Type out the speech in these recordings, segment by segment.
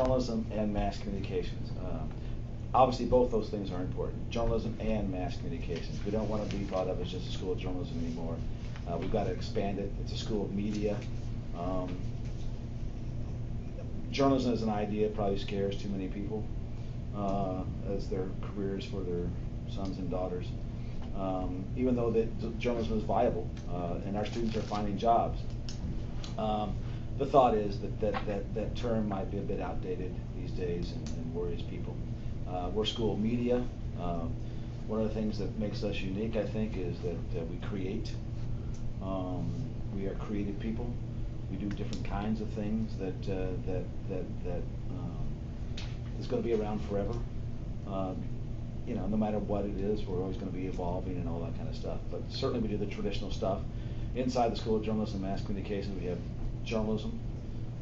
journalism and mass communications. Obviously, both those things are important, journalism and mass communications. We don't want to be thought of as just a school of journalism anymore. We've got to expand it. It's a school of media. Journalism as an idea probably scares too many people as their careers for their sons and daughters. Even though that journalism is viable and our students are finding jobs. The thought is that term might be a bit outdated these days and worries people. We're a school of media. One of the things that makes us unique, I think, is that we create. We are creative people. We do different kinds of things that is going to be around forever. No matter what it is, we're always going to be evolving and all that kind of stuff. But certainly we do the traditional stuff. Inside the School of Journalism and Mass Communications, we have journalism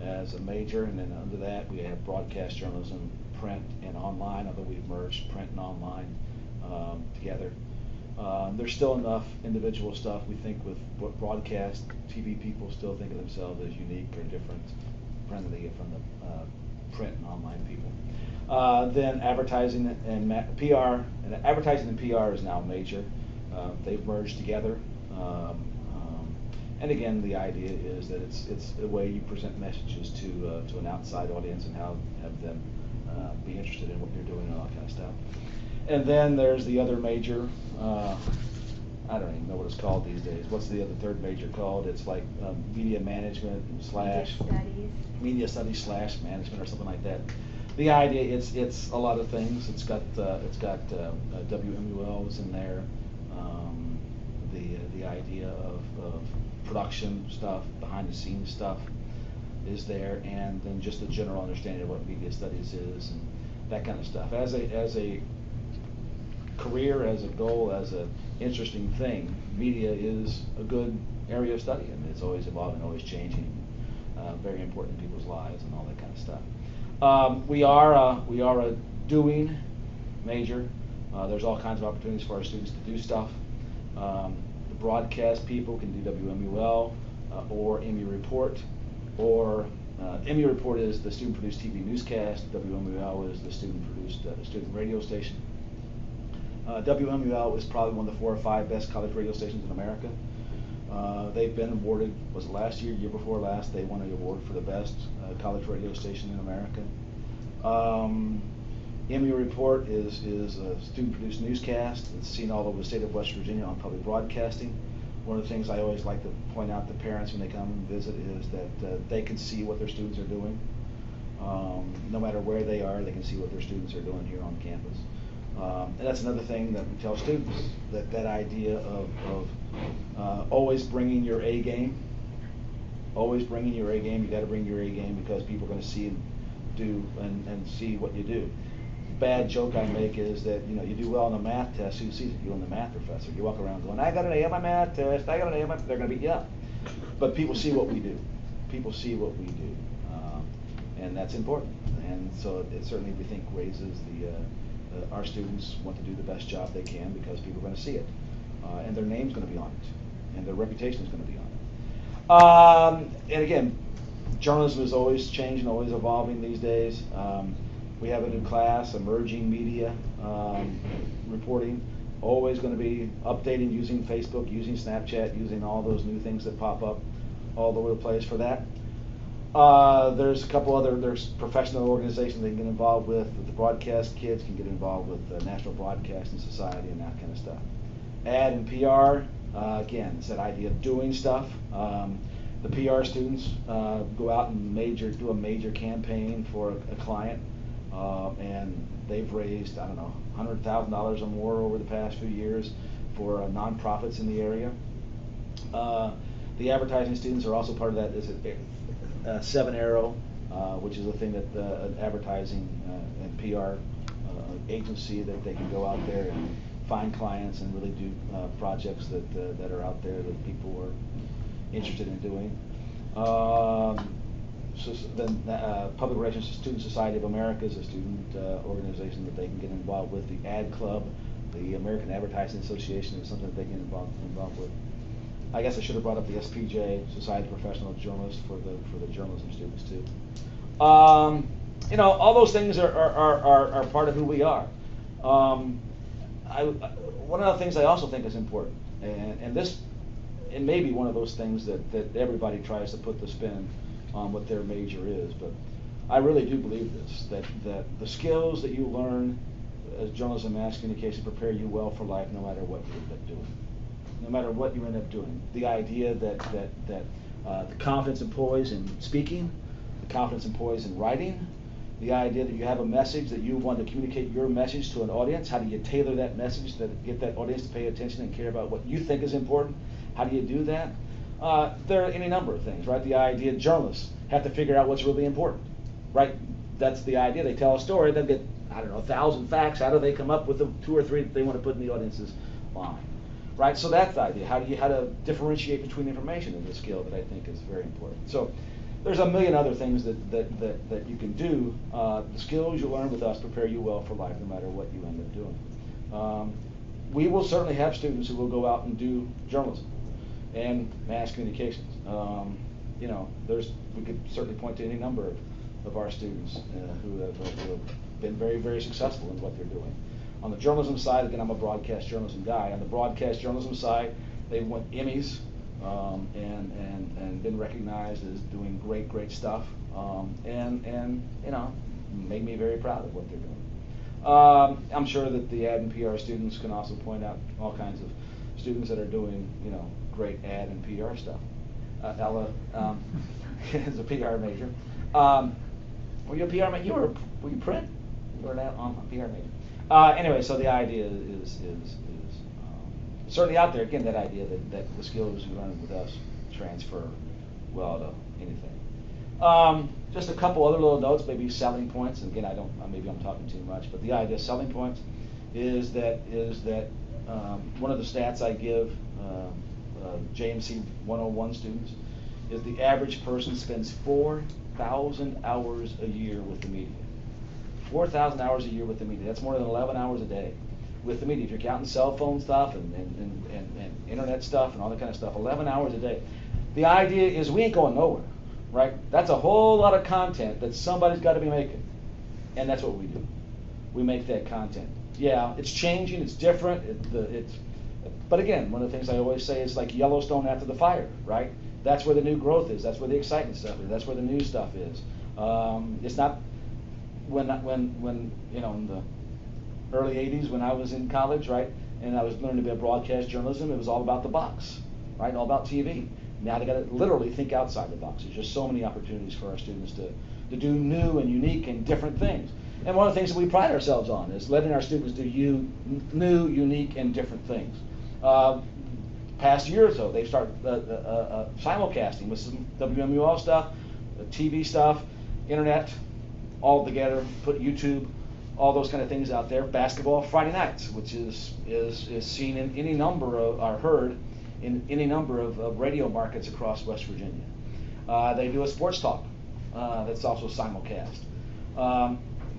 as a major, and then under that we have broadcast journalism, print and online, although we've merged print and online together. There's still enough individual stuff we think with what broadcast TV people still think of themselves as unique or different from the print and online people. Then advertising and PR, and advertising and PR is now major. They've merged together. And again, the idea is that it's a way you present messages to an outside audience and have them be interested in what you're doing and all that kind of stuff. And then there's the other major. I don't even know what it's called these days. What's the other third major called? It's like media management / media studies / management or something like that. The idea it's a lot of things. It's got WMUL is in there. The idea of production stuff, behind the scenes stuff is there, and then just the general understanding of what media studies is and that kind of stuff. As a career, as a goal, as an interesting thing, media is a good area of study. I mean, it's always evolving, always changing, very important in people's lives and all that kind of stuff. We are a doing major. There's all kinds of opportunities for our students to do stuff. The broadcast people can do WMUL or MU Report, or MU Report is the student-produced TV newscast. WMUL is the student-produced student radio station. WMUL is probably one of the 4 or 5 best college radio stations in America. They've been awarded, was it last year, year before last, they won an award for the best college radio station in America. MU Report is a student-produced newscast. It's seen all over the state of West Virginia on public broadcasting. One of the things I always like to point out to parents when they come and visit is that they can see what their students are doing. No matter where they are, they can see what their students are doing here on campus. And that's another thing that we tell students, that idea of always bringing your A game. Always bringing your A game. You got to bring your A game because people are going to see and do and see what you do. Bad joke I make is that you do well on the math test. Who sees it? You and the math professor. You walk around going, I got an A on my math test. I got an A on my. They're going to beat you up. But people see what we do. People see what we do, and that's important. And so it certainly we think raises our students want to do the best job they can because people are going to see it, and their name's going to be on it, and their reputation is going to be on it. And again, journalism is always changing, always evolving these days. We have a new class, emerging media reporting, always going to be updating using Facebook, using Snapchat, using all those new things that pop up all over the place for that. There's a couple there's professional organizations they can get involved with. The broadcast kids can get involved with the National Broadcasting Society and that kind of stuff. Ad and PR, again, it's that idea of doing stuff. The PR students go out and do a major campaign for a client, and they've raised, I don't know, $100,000 or more over the past few years for nonprofits in the area. The advertising students are also part of that. Is it 7 Arrow, which is a thing that an advertising and PR agency that they can go out there and find clients and really do projects that are out there that people are interested in doing. So then Public Relations Student Society of America is a student organization that they can get involved with. The Ad Club, the American Advertising Association is something that they can involved with. I guess I should have brought up the SPJ, Society of Professional Journalists, for the journalism students too. all those things are part of who we are. One of the things I also think is important, and this, it may be one of those things that everybody tries to put the spin on what their major is, but I really do believe this, that the skills that you learn as journalism and mass communication prepare you well for life no matter what you end up doing. No matter what you end up doing. The idea that the confidence and poise in speaking, the confidence and poise in writing, the idea that you have a message, that you want to communicate your message to an audience. How do you tailor that message to get that audience to pay attention and care about what you think is important? How do you do that? There are any number of things, right? The idea journalists have to figure out what's really important, right? That's the idea. They tell a story, they'll get, 1,000 facts. How do they come up with the 2 or 3 that they want to put in the audience's mind? Right, so that's the idea. How to differentiate between information is a skill that I think is very important. So there's a million other things that you can do. The skills you learn with us prepare you well for life no matter what you end up doing. We will certainly have students who will go out and do journalism and mass communications. We could certainly point to any number of our students who have been very, very successful in what they're doing. On the journalism side, again, I'm a broadcast journalism guy. On the broadcast journalism side, they've won Emmys and been recognized as doing great stuff, and made me very proud of what they're doing. I'm sure that the ad and PR students can also point out all kinds of students that are doing great ad and PR stuff. Ella is a PR major. Were you a PR major? Were you print? You were a PR major. Anyway, so the idea is certainly out there. Again, that idea that the skills you learn with us transfer well to anything. Just a couple other little notes, maybe selling points. And again, maybe I'm talking too much, but the idea of selling points is that one of the stats I give JMC 101 students is the average person spends 4,000 hours a year with the media. 4,000 hours a year with the media. That's more than 11 hours a day with the media. If you're counting cell phone stuff and internet stuff and all that kind of stuff, 11 hours a day. The idea is we ain't going nowhere, right? That's a whole lot of content that somebody's got to be making. And that's what we do. We make that content. Yeah, it's changing, it's different. But again, one of the things I always say is like Yellowstone after the fire, right? That's where the new growth is. That's where the exciting stuff is. That's where the new stuff is. It's not when in the early 80s when I was in college, right, and I was learning to be a broadcast journalism, it was all about the box, right, all about TV. Now they got to literally think outside the box. There's just so many opportunities for our students to do new and unique and different things. And one of the things that we pride ourselves on is letting our students do new, unique, and different things. Past year or so, they started simulcasting with some WMUL stuff, TV stuff, internet, all together, put YouTube, all those kind of things out there. Basketball Friday nights, which is seen in any number of, or heard in any number of radio markets across West Virginia. They do a sports talk that's also simulcast.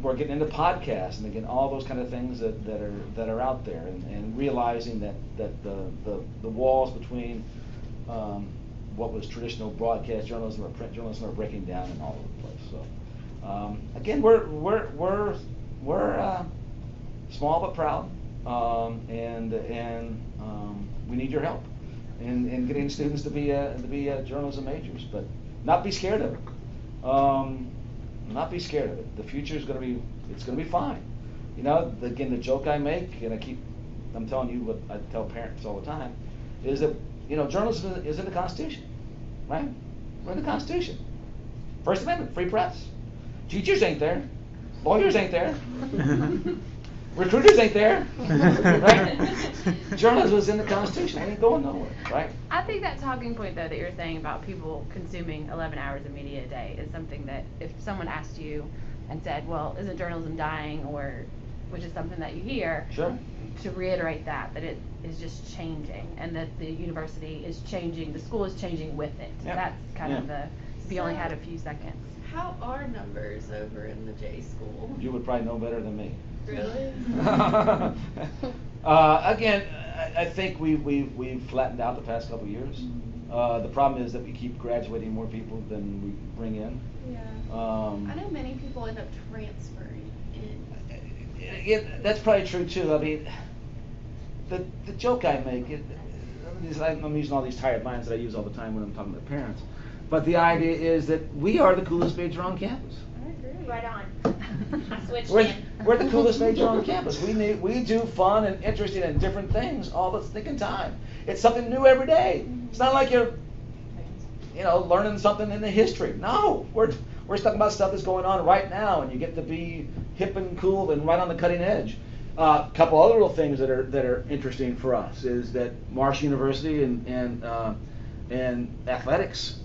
We're getting into podcasts and again all those kind of things that are out there, and realizing that the walls between what was traditional broadcast journalism or print journalism are breaking down in all over the place. So. Again, we're small but proud, and we need your help in getting students to be journalism majors, but not be scared of it. Not be scared of it. The future is going to be fine. Again, the joke I make, and I'm telling you what I tell parents all the time, is that journalism is in the Constitution, right? We're in the Constitution. First Amendment, free press. Teachers ain't there. Lawyers ain't there. Recruiters ain't there. Right? Journalism is in the Constitution. We ain't going nowhere, right? I think that talking point, though, that you're saying about people consuming 11 hours of media a day is something that if someone asked you and said, well, isn't journalism dying, or which is something that you hear, sure, to reiterate that it is just changing and that the university is changing, the school is changing with it. Yeah. That's kind of if you only had a few seconds. How are numbers over in the J school? You would probably know better than me. Really? Again, I think we've flattened out the past couple of years. The problem is that we keep graduating more people than we bring in. Yeah. I know many people end up transferring in. That's probably true too. I mean, the joke I make, I'm using all these tired lines that I use all the time when I'm talking to parents, but the idea is that we are the coolest major on campus. I agree. Right on. I switched We're, in. we're the coolest major on campus. We do fun and interesting and different things all the stinking time. It's something new every day. It's not like you're, learning something in the history. No, we're talking about stuff that's going on right now, and you get to be hip and cool and right on the cutting edge. A couple other little things that are interesting for us is that Marsh University and athletics,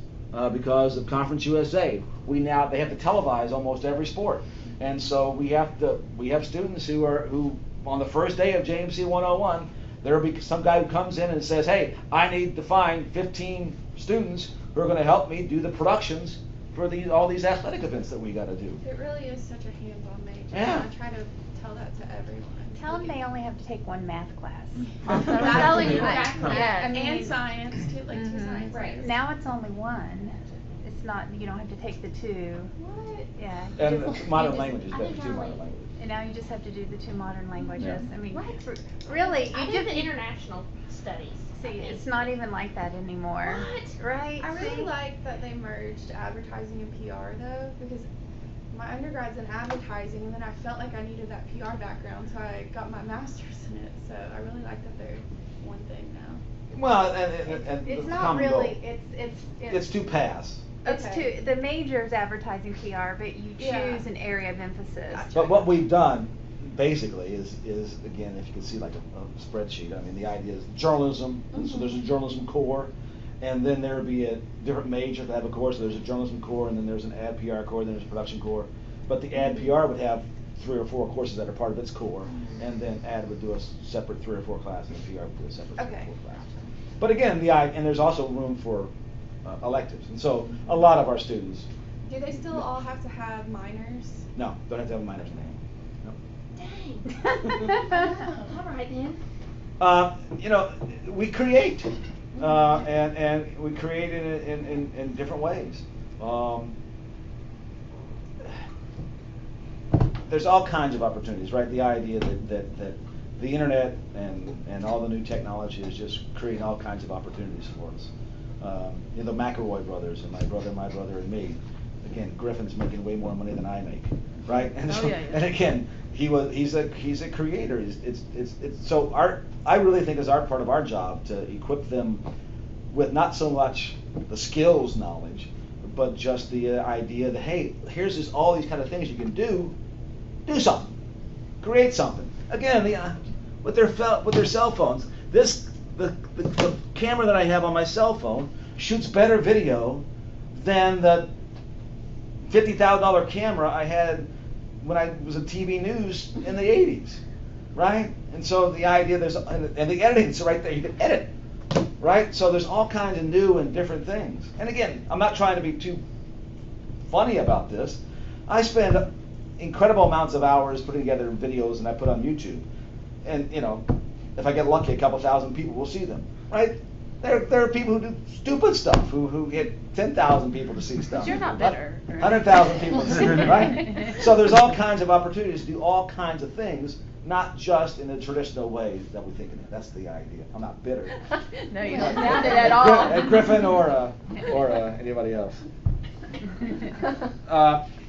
because of Conference USA, they have to televise almost every sport, and so we have students who on the first day of JMC 101, there'll be some guy who comes in and says, hey, I need to find 15 students who are going to help me do the productions for all these athletic events that we got to do. It really is such a hands-on major. Yeah. I try to tell that to everyone. Tell them they only have to take one math class. I'm That's telling you, exactly. yeah. And science too, like two science. Right. majors. Now it's only one. It's not, you don't have to take the two. What? Yeah. And you just- modern you just- languages, I better think two I modern like- languages. And now you just have to do the two modern languages. Yeah. I mean, What? really, I you did just the international studies. I see. think. It's not even like that anymore. What? Right? I really See? like that they merged advertising and PR though, because my undergrad's in advertising, and then I felt like I needed that PR background, so I got my master's in it. So I really like that they're one thing now. Well, and It's the not common goal. really. It's two paths. It's Okay. two. The major is advertising PR, but you choose Yeah. an area of emphasis. Gotcha. But what we've done, basically, is again, if you can see like a spreadsheet, I mean, the idea is journalism, and so there's a journalism core, and then there would be a different major to have a core, so there's a journalism core, and then there's an ad PR core, then there's a production core. But the ad PR would have 3 or 4 courses that are part of its core, and then ad would do a separate 3 or 4 classes, and PR would do a separate 3 Okay. or 4 classes. But again, and there's also room for electives, and so a lot of our students, Do they still all have to have minors? no, don't have to have a minors in them. Dang. All right then. We create, and we create in different ways. There's all kinds of opportunities, right? The idea that the internet and all the new technology is just creating all kinds of opportunities for us. The McElroy brothers and my brother and me. Again, Griffin's making way more money than I make, right? And Oh, so, yeah. and again, he's a creator. It's so I really think it's part of our job to equip them with not so much the skills knowledge, but just the idea that, hey, here's all these kind of things you can do something, create something. Again, with their cell phones, the camera that I have on my cell phone shoots better video than the $50,000 camera I had when I was in TV news in the 80s, right? And so the idea and the editing, so right there you can edit, right? So there's all kinds of new and different things. And again, I'm not trying to be too funny about this. I spend incredible amounts of hours putting together videos and I put on YouTube. And if I get lucky, a couple thousand people will see them, right? There are people who do stupid stuff who get 10,000 people to see stuff. You're not bitter, right? 100,000 people to see it, right? So there's all kinds of opportunities to do all kinds of things, not just in the traditional way that we think of it. That's the idea. I'm not bitter. No, you don't sound it at all. Griffin or anybody else.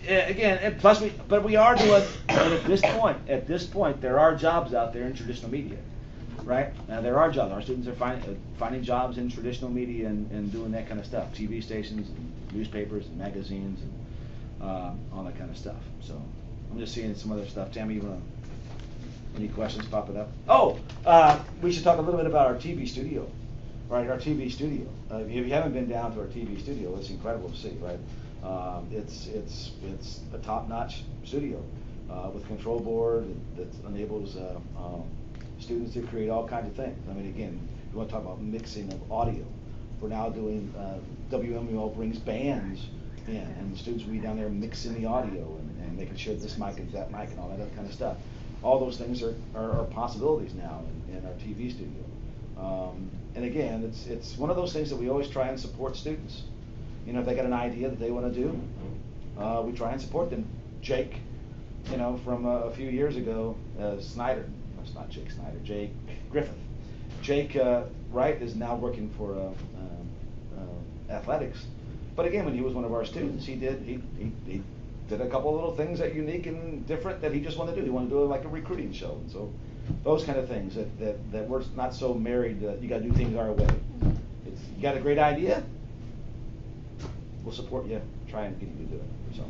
Again, and plus we are doing, and at this point, there are jobs out there in traditional media, right? Now there are jobs. Our students are finding jobs in traditional media and doing that kind of stuff, TV stations, and newspapers, and magazines, and all that kind of stuff. So I'm just seeing some other stuff. Tammy, you want any questions popping up? Oh, we should talk a little bit about our TV studio, right? Our TV studio. If you haven't been down to our TV studio, it's incredible to see, right? It's a top-notch studio with control board that enables students to create all kinds of things. I mean, again, you want to talk about mixing of audio. We're now doing WMUL brings bands in, and the students will be down there mixing the audio and making sure this mic is that mic and all that other kind of stuff. All those things are possibilities now in our TV studio. And again, it's one of those things that we always try and support students. You know, if they got an idea that they want to do, we try and support them. Jake, you know, from a few years ago, Snyder, that's not Jake Snyder, Jake Griffith. Jake Wright is now working for athletics. But again, when he was one of our students, he did a couple of little things that unique and different that he just wanted to do. He wanted to do like a recruiting show, and so those kind of things that we're not so married that you got to do things our way. It's, you got a great idea, we'll support you, try and get you to do it. So,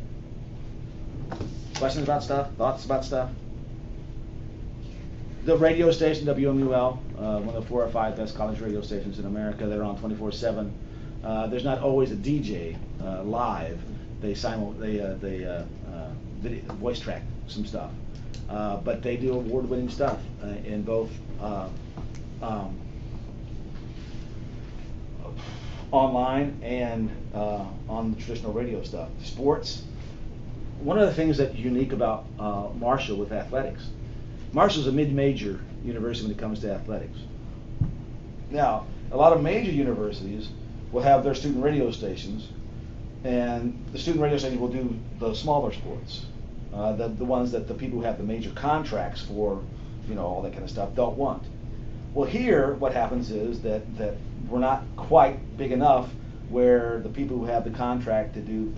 questions about stuff, thoughts about stuff? The radio station, WMUL, one of the 4 or 5 best college radio stations in America. They're on 24/7. There's not always a DJ live. They video, voice track some stuff, but they do award-winning stuff in both online and on the traditional radio stuff. Sports. One of the things that's unique about Marshall with athletics, Marshall's a mid-major university when it comes to athletics. Now, a lot of major universities will have their student radio stations, and the student radio stations will do the smaller sports, the ones that the people who have the major contracts for, you know, all that kind of stuff don't want. Well, here what happens is that we're not quite big enough where the people who have the contract to do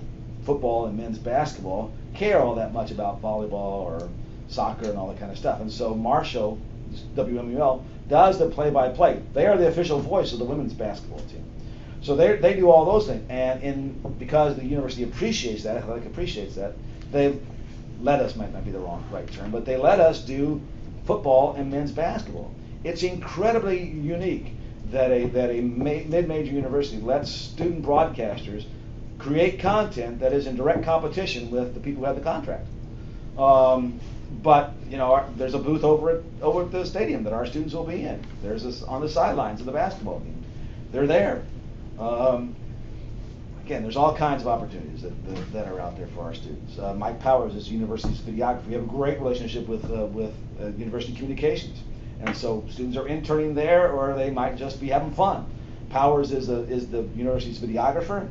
football and men's basketball care all that much about volleyball or soccer and all that kind of stuff. And so Marshall, WMUL, does the play-by-play. They are the official voice of the women's basketball team. So they do all those things. And because the university appreciates that, athletic appreciates that, they let us, might not be the right term, but they let us do football and men's basketball. It's incredibly unique that a mid-major university lets student broadcasters create content that is in direct competition with the people who have the contract. But you know, there's a booth over at the stadium that our students will be in. There's this on the sidelines of the basketball game. They're there. Again, there's all kinds of opportunities that are out there for our students. Mike Powers is university's videographer. We have a great relationship with University Communications, and so students are interning there, or they might just be having fun. Powers is the university's videographer.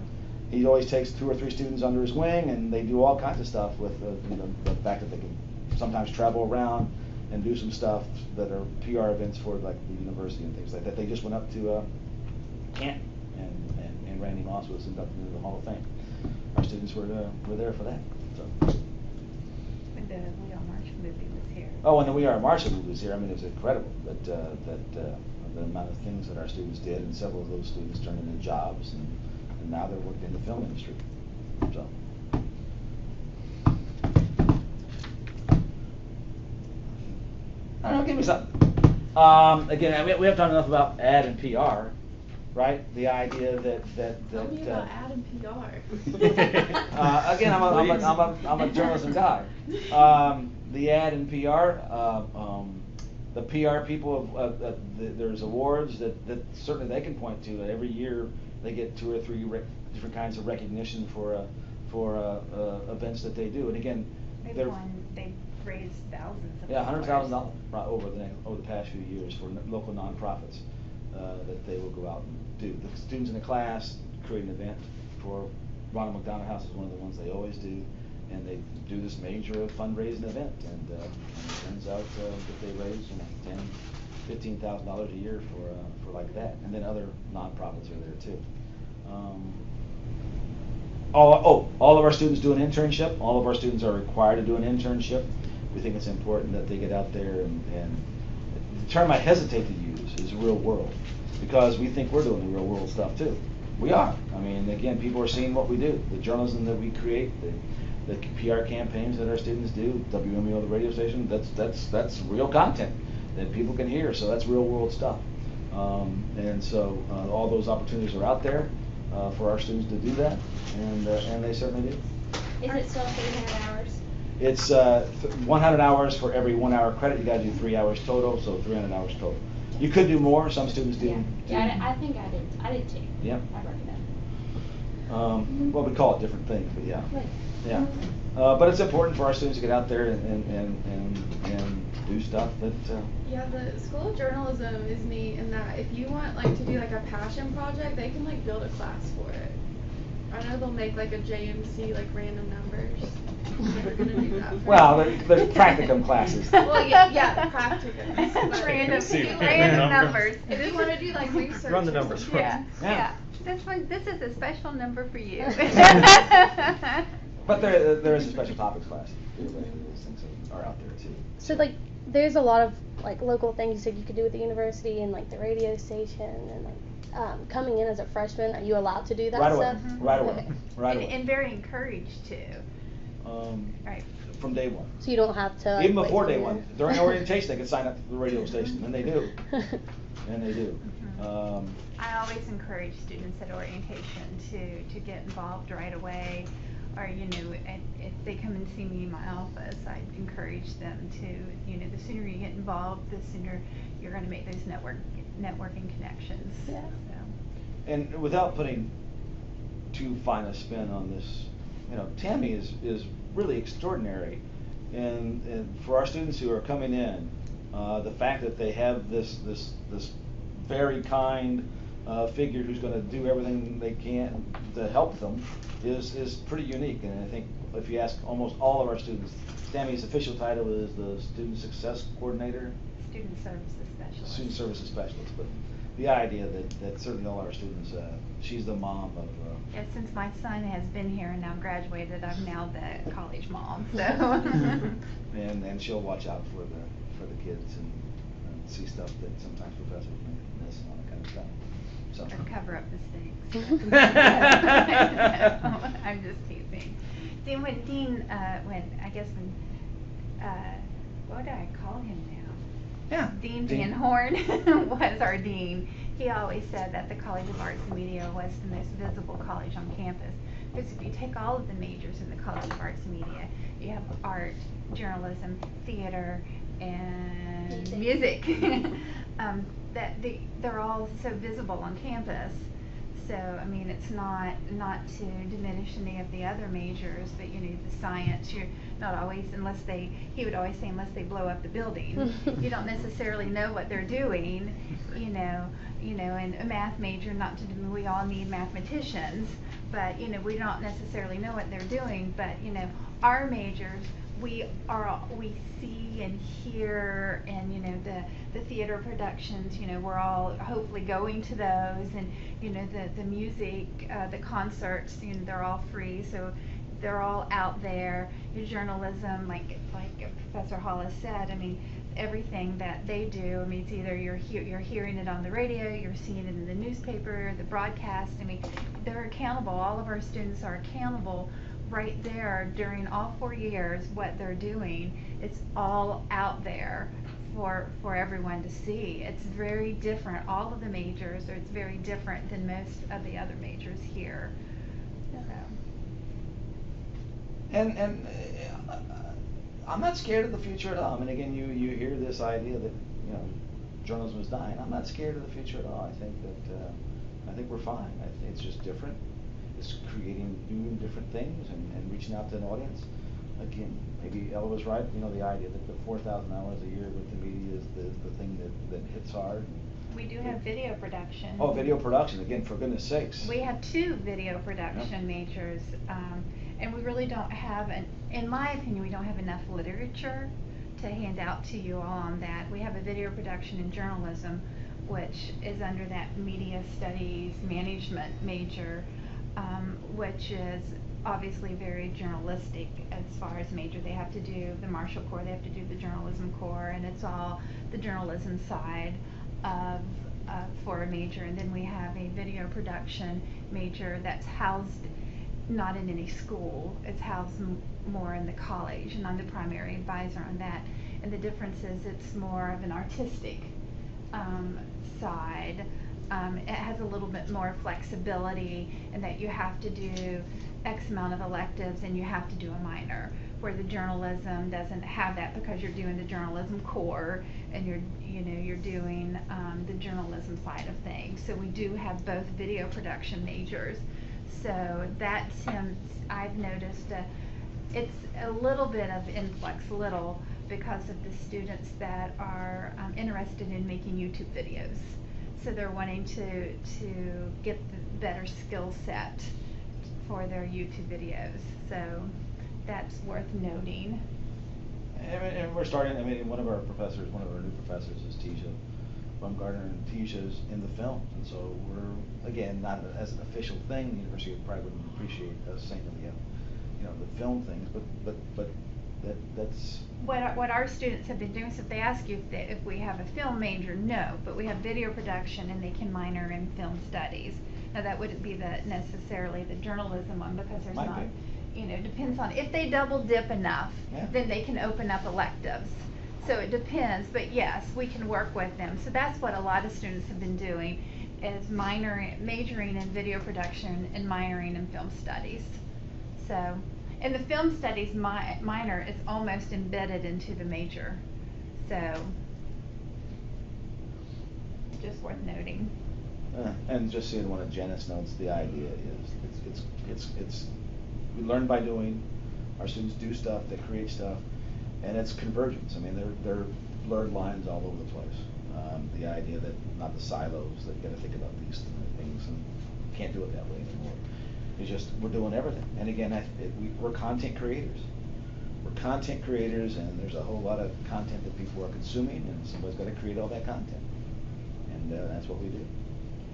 He always takes 2 or 3 students under his wing, and they do all kinds of stuff with the fact that they can sometimes travel around and do some stuff that are PR events for like the university and things like that. They just went up to Canton, and Randy Moss was inducted into the Hall of Fame. Our students were there for that. So. When the We Are Marshall movie was here. Oh, and the We Are Marshall movie was here. I mean, it was incredible that the amount of things that our students did, and several of those students turned into jobs, and now they're working in the film industry. So. I don't know, give me something. Again, we haven't talked enough about ad and PR, right? The idea that Tell me about ad and PR. again, I'm a journalism guy. The ad and PR, the PR people there's awards that certainly they can point to. Every year they get 2 or 3 different kinds of recognition for events that they do. And again, They've raised thousands of $100,000 over the past few years for local nonprofits that they will go out and do. The students in the class create an event for Ronald McDonald House is one of the ones they always do, and they do this major fundraising event, and it turns out that they raise $10,000-15,000 a year for like that, and then other nonprofits are there too. All of our students do an internship. All of our students are required to do an internship. We think it's important that they get out there, and the term I hesitate to use is real world, because we think we're doing the real world stuff too. We are. I mean, again, people are seeing what we do, the journalism that we create, the PR campaigns that our students do, WMUL, the radio station. That's real content that people can hear. So that's real world stuff. And so all those opportunities are out there for our students to do that, and they certainly do. Is it still 300 hours? It's 100 hours for every 1 hour credit. You got to do 3 hours total, so 300 hours total. You could do more. Some students do. Yeah, I think I did. I did too. Yeah. I broke it up. Well, we call it different things, but yeah. Right. Yeah. But it's important for our students to get out there and do stuff that, Yeah, the School of Journalism is neat in that if you want like to do like a passion project, they can like build a class for it. I know they'll make like a JMC like random numbers. I'm never gonna do that. for well, me. there's practicum classes. Well, yeah, the practicums. but Random, See, random numbers. numbers. If you wanna do like research. Run the or numbers something. Yeah, Yeah. yeah. This is a special number for you. But there is a special topics class. Those things are out there too. So like, there's a lot of like local things that you could do with the university and like the radio station and like coming in as a freshman. Are you allowed to do that Right away, stuff? right away, Okay. right and, away. and very encouraged to. Right. From day one. So you don't have to. Like, Even wait before till day the one, end? during orientation, they can sign up for the radio station, and they do. And they do. I always encourage students at orientation to get involved right away, or if they come and see me in my office, I encourage them to, the sooner you get involved, the sooner you're going to make those networking connections. Yeah. So. And without putting too fine a spin on this, Tammy is really extraordinary, and for our students who are coming in, the fact that they have this very kind figure who's going to do everything they can to help them is pretty unique. And I think if you ask almost all of our students, Tammy's official title is the Student Success Coordinator. Student Services Specialist. Student Services Specialist, but the idea that certainly all our students, she's the mom of. Yeah, since my son has been here and now graduated, I'm now the college mom. So. and she'll watch out for the kids and see stuff that sometimes professors may miss and all that kind of stuff. So. Or cover up mistakes. I'm just teasing. See, when Dean, what do I call him now? Yeah. Dean Van Horn was our dean. He always said that the College of Arts and Media was the most visible college on campus. Because if you take all of the majors in the College of Arts and Media, you have art, journalism, theater, and music. They're all so visible on campus. So, I mean, it's not to diminish any of the other majors, but the science, you're not always, he would always say, unless they blow up the building, you don't necessarily know what they're doing, and a math major, we all need mathematicians, but, we don't necessarily know what they're doing, but, our majors, we see and hear, and the theater productions, we're all hopefully going to those, and the music, the concerts, they're all free, so they're all out there. Your journalism, like Professor Hollis said, I mean, everything that they do, I mean, it's either you're hearing it on the radio, you're seeing it in the newspaper, the broadcast. I mean, they're accountable. All of our students are accountable right there during all 4 years. What they're doing, it's all out there for everyone to see. It's very different. All of the majors, it's very different than most of the other majors here. So. And I'm not scared of the future at all. I mean, again, you hear this idea that journalism is dying. I'm not scared of the future at all. I think we're fine. It's just different. It's creating new and different things and reaching out to an audience. Again, maybe Ella was right. The idea that the 4,000 hours a year with the media is the thing that hits hard. We do have video production. Oh, video production, again, for goodness sakes. We have 2 video production majors, and we really don't have, in my opinion, we don't have enough literature to hand out to you all on that. We have a video production in journalism, which is under that media studies management major, which is obviously very journalistic as far as major. They have to do the Marshall Corps, they have to do the journalism corps, and it's all the journalism side of for a major. And then we have a video production major that's housed not in any school, it's housed more in the college, and I'm the primary advisor on that. And the difference is it's more of an artistic side. It has a little bit more flexibility in that you have to do X amount of electives and you have to do a minor, where the journalism doesn't have that because you're doing the journalism core and you're doing the journalism side of things. So we do have both video production majors. So that's I've noticed it's a little bit of influx, because of the students that are interested in making YouTube videos. So they're wanting to get the better skill set for their YouTube videos. So that's worth noting. And we're starting, I mean, one of our new professors is Tisha Baumgartner, and Tisha's in the film. And so we're, again, not as an official thing, the university probably wouldn't appreciate us saying that we have, the film things, but that's. What our students have been doing, so if they ask you if we have a film major, no, but we have video production and they can minor in film studies. Now that wouldn't be necessarily the journalism one, because there's Might not, be. Depends on, if they double dip enough, Yeah. then they can open up electives. So it depends, but yes, we can work with them. So that's what a lot of students have been doing, is majoring in video production and minoring in film studies. So, and the film studies minor is almost embedded into the major. So, just worth noting. And just seeing one of Janice's notes, the idea is it's we learn by doing. Our students do stuff, they create stuff, and it's convergence. I mean, they're blurred lines all over the place. The idea that not the silos, that you got to think about these things, and can't do it that way anymore. It's just we're doing everything. And again, we're content creators. We're content creators, and there's a whole lot of content that people are consuming, and somebody's got to create all that content, and that's what we do.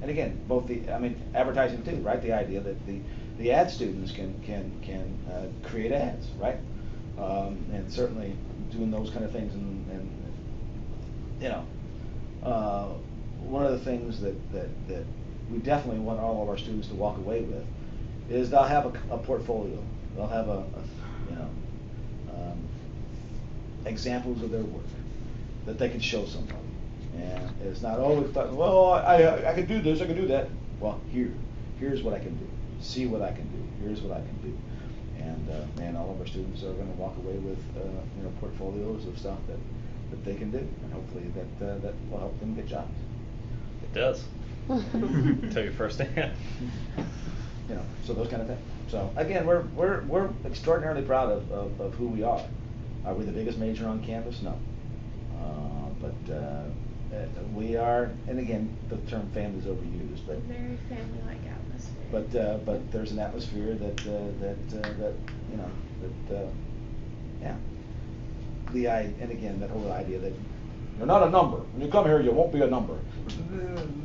And again, advertising too, right? The idea that the ad students can create ads, right? And certainly doing those kind of things, and one of the things that we definitely want all of our students to walk away with is they'll have a portfolio. They'll have examples of their work that they can show somebody. And it's not always thought, well, I can do this, I can do that. Well, here's what I can do. See what I can do. Here's what I can do. And all of our students are going to walk away with portfolios of stuff that they can do, and hopefully that will help them get jobs. It does. Tell you firsthand. So those kind of things. So again, we're extraordinarily proud of who we are. Are we the biggest major on campus? No. But we are, and again, the term family is overused, but Very family-like atmosphere. But there's an atmosphere that and again, that whole idea that you're not a number. When you come here, you won't be a number.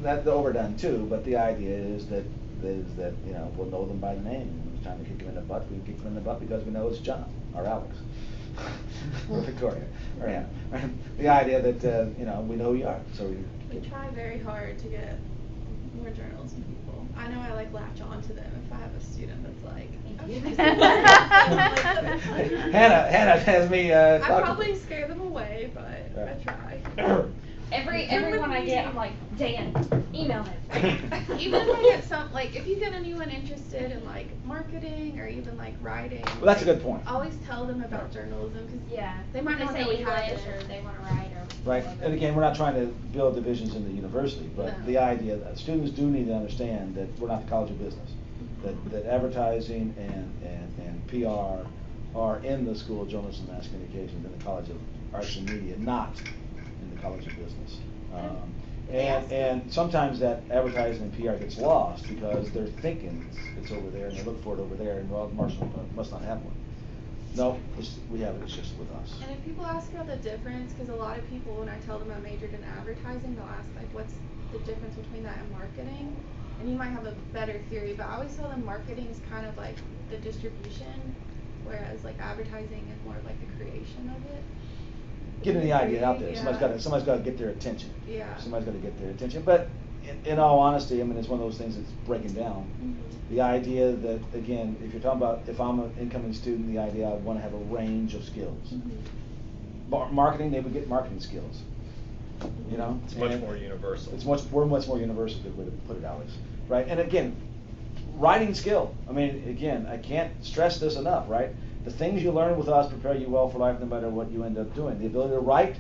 That's overdone too. But the idea is that we'll know them by the name. And when it's time to kick them in the butt, we kick them in the butt because we know it's John or Alex or Victoria or Anna. The idea that we know who you are. So we try very hard to get more journalism people. I know I latch on to them if I have a student that's like. Hannah has me. I probably scare them away, but I try. Everyone I get, I'm like, Dan, email him. Even if I get if you get anyone interested in marketing or even writing. Well, that's a good point. Always tell them about journalism, because they might not say know we have English it. or they want to write or Right, whatever. and again, we're not trying to build divisions in the university, but No. the idea that students do need to understand that we're not the college of business. That advertising and PR are in the School of Journalism and Mass Communications, in the College of Arts and Media, not in the College of Business. And sometimes that advertising and PR gets lost because they're thinking it's over there, and they look for it over there, and well, Marshall must not have one. No, we have it, it's just with us. And if people ask about the difference, because a lot of people, when I tell them I majored in advertising, they'll ask what's the difference between that and marketing? And you might have a better theory, but I always tell them marketing is kind of like the distribution, whereas advertising is more like the creation of it. Getting the idea out there. Yeah. Somebody's got to get their attention. Yeah. Somebody's got to get their attention. But in all honesty, it's one of those things that's breaking down. Mm-hmm. The idea that, again, if you're talking about, if I'm an incoming student, the idea I want to have a range of skills. Mm-hmm. Marketing, they would get marketing skills. It's much more universal. We're much more universal, good way to put it, Alex. Right? And again, writing skill. Again, I can't stress this enough, right? The things you learn with us prepare you well for life, no matter what you end up doing. The ability to write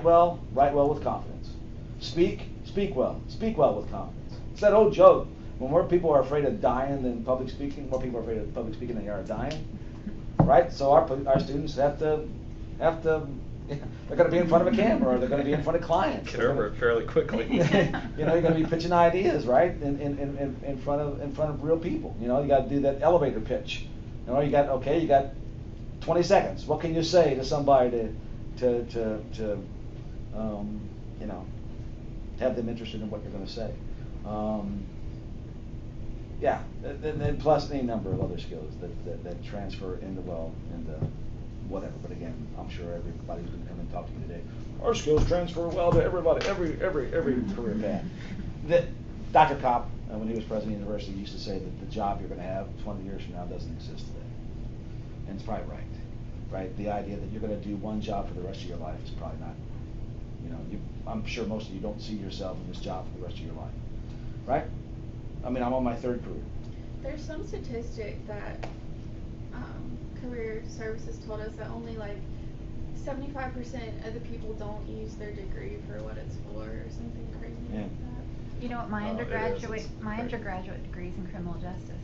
well with confidence. Speak well with confidence. It's that old joke. When more people are afraid of dying than public speaking, more people are afraid of public speaking than they are of dying. right? So our students have to, they're gonna be in front of a camera, or they're gonna be in front of clients. Get over it fairly quickly. You know, you're gonna be pitching ideas, right, in front of real people. You know, you gotta do that elevator pitch. You know, you got 20 seconds. What can you say to somebody to you know, have them interested in what you're gonna say? Yeah, and plus any number of other skills that transfer into whatever. But again, I'm sure everybody who's gonna come and talk to me today, our skills transfer well to everybody, every career path. That Dr. Kopp, when he was president of the university, used to say that the job you're gonna have 20 years from now doesn't exist today. And it's probably right? The idea that you're gonna do one job for the rest of your life is probably not, you know, I'm sure most of you don't see yourself in this job for the rest of your life, right? I mean, I'm on my third career. There's some statistic that career services told us that only like 75% of the people don't use their degree for what it's for, or something crazy like that. You know what, my Oh, undergraduate degree's in criminal justice.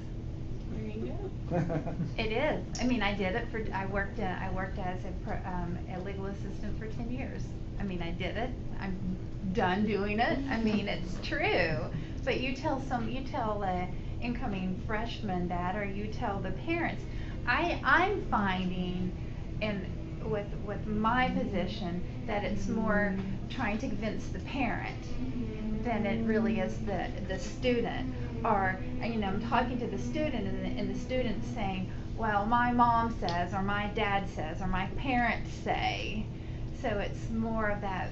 There you go. It is. I mean, I did it I worked as a legal assistant for 10 years. I mean, I did it. I'm done doing it. I mean, it's true. But you tell the incoming freshman that, or you tell the parents. I'm finding, with my position, that it's more trying to convince the parent than it really is the student. Or, you know, I'm talking to the student, and the student's saying, well, my mom says, or my dad says, or my parents say. So it's more of that,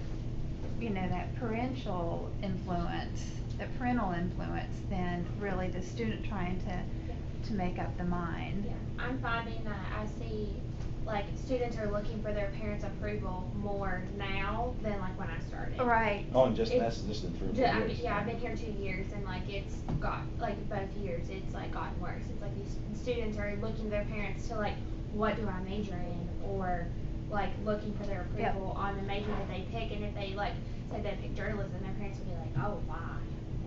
you know, that parental influence than really the student trying to make up the mind. Yeah, I'm finding that I see, like, students are looking for their parents' approval more now than like when I started. Right. Oh, and that's just in 3 or 4 years. Yeah, I've been here 2 years, and like it's got, like, both years it's like gotten worse. It's like these students are looking to their parents to, like, what do I major in, or like looking for their approval on the major that they pick. And if they, like, say they pick journalism, their parents would be like, oh, why?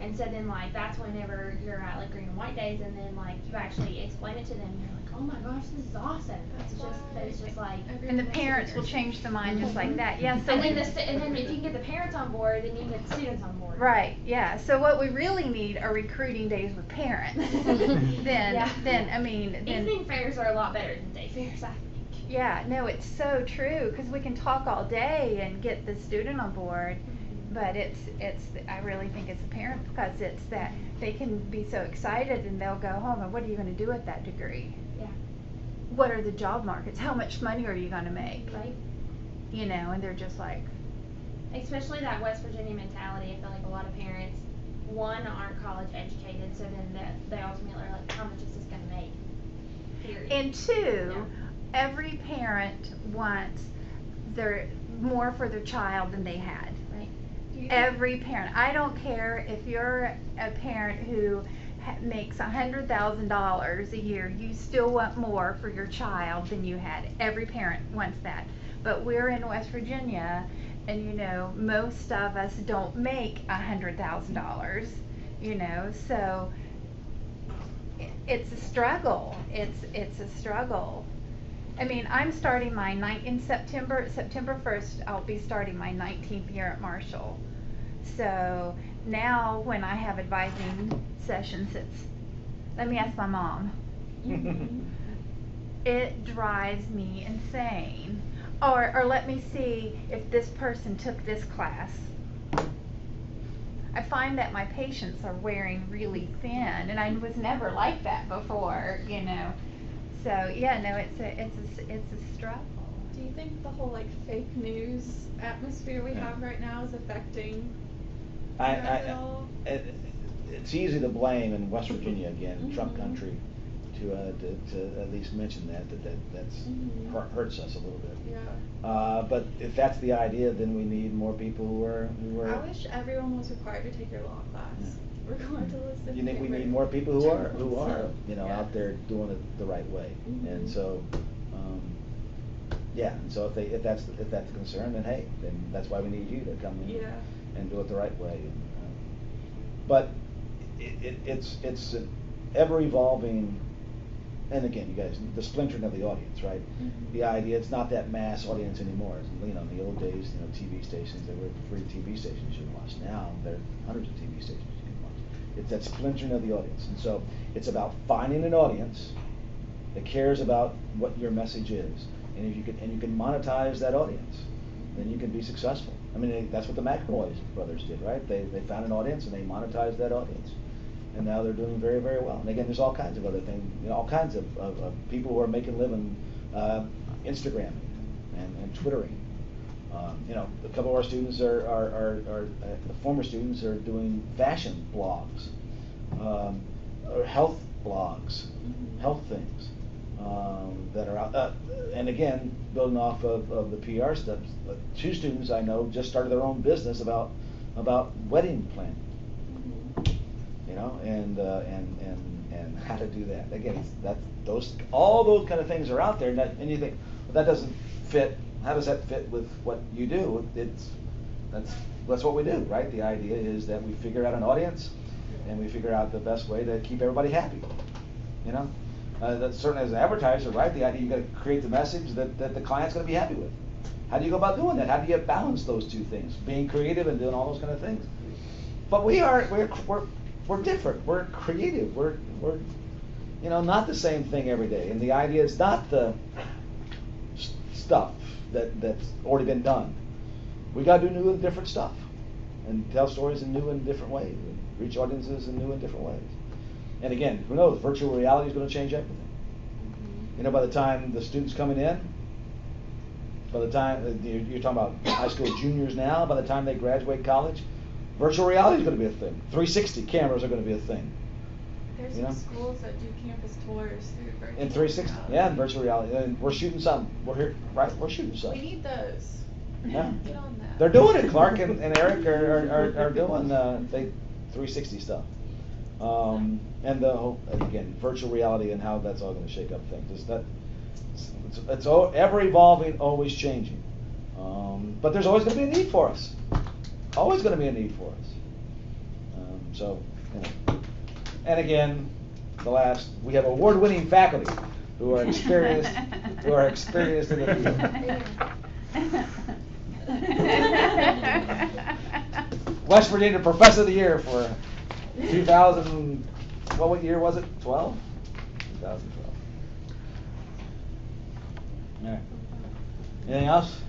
And so then, like, that's whenever you're at, like, green and white days, and then, like, you actually explain it to them, and you're like, oh my gosh, this is awesome. It's just like. And the parents will change the mind just like that. Yeah. So and then if you can get the parents on board, then you can get the students on board. Right. Yeah. So what we really need are recruiting days with parents. then I mean. Evening fairs are a lot better than day fairs, I think. Yeah. No, it's so true, because we can talk all day and get the student on board. But I really think it's the parent, because it's that they can be so excited and they'll go home, and what are you going to do with that degree? Yeah. What are the job markets? How much money are you going to make? Right. You know, and they're just like. Especially that West Virginia mentality. I feel like a lot of parents, one, aren't college educated, so then they ultimately are like, how much is this going to make? Period. And two, every parent wants more for their child than they had. Every parent. I don't care if you're a parent who makes $100,000 a year, you still want more for your child than you had. Every parent wants that. But we're in West Virginia, and you know, most of us don't make $100,000, you know, so it's a struggle. It's a struggle. I mean, I'm starting in September 1st, I'll be starting my 19th year at Marshall. So now when I have advising sessions, let me ask my mom. It drives me insane. Or let me see if this person took this class. I find that my patients are wearing really thin, and I was never like that before, you know. So yeah, no, it's a struggle. Do you think the whole, like, fake news atmosphere we have right now is affecting at all? It's easy to blame in West Virginia again, Trump country, to at least mention that's hurts us a little bit. Yeah. But if that's the idea, then we need more people who are. I wish everyone was required to take your law class. Yeah. We're going to listen. We need more people who are you know, out there doing it the right way. And so and so if that's the concern, then hey, then that's why we need you to come in and do it the right way. But it's an ever evolving and again, you guys, the splintering of the audience, right? The idea, it's not that mass audience anymore. You know, in the old days, you know, TV stations, there were free TV stations you could watch. Now, there are hundreds of TV stations you can watch. It's that splintering of the audience. And so, it's about finding an audience that cares about what your message is. And if you can monetize that audience, then you can be successful. I mean, that's what the McElroy brothers did, right? They found an audience and they monetized that audience. And now they're doing very, very well. And again, there's all kinds of other things, you know, all kinds of people who are making a living Instagramming and Twittering. You know, a couple of our students are former students are doing fashion blogs, or health blogs, health things that are out. And again, building off of the PR stuff, 2 students I know just started their own business about wedding planning. You know, and how to do that. Again, all those kind of things are out there, and you think, well, that doesn't fit. How does that fit with what you do? That's what we do, right? The idea is that we figure out an audience, and we figure out the best way to keep everybody happy. You know, that's certainly as an advertiser, right? The idea, you got to create the message that the client's going to be happy with. How do you go about doing that? How do you balance those two things? Being creative and doing all those kind of things. But we're different. We're creative. We're you know, not the same thing every day. And the idea is not the stuff that's already been done. We got to do new and different stuff, and tell stories in new and different ways, and reach audiences in new and different ways. And again, who knows? Virtual reality is going to change everything. You know, by the time the students coming in, by the time you're talking about high school juniors now, by the time they graduate college, virtual reality is going to be a thing. 360 cameras are going to be a thing. There's You know? some schools that do campus tours through virtual In 360, reality. yeah, in virtual reality. And we're shooting some. We're here, right? We're shooting some. We need those. Yeah. Get on that. They're doing it. Clark and Eric are doing 360 stuff. And the whole, again, virtual reality and how that's all going to shake up things. It's ever evolving, always changing. But there's always going to be a need for us. Always going to be a need for us. So, you know. And again, we have award-winning faculty who are experienced in the field. West Virginia Professor of the Year for 2000. What year was it? 12? 2012. All right. Anything else?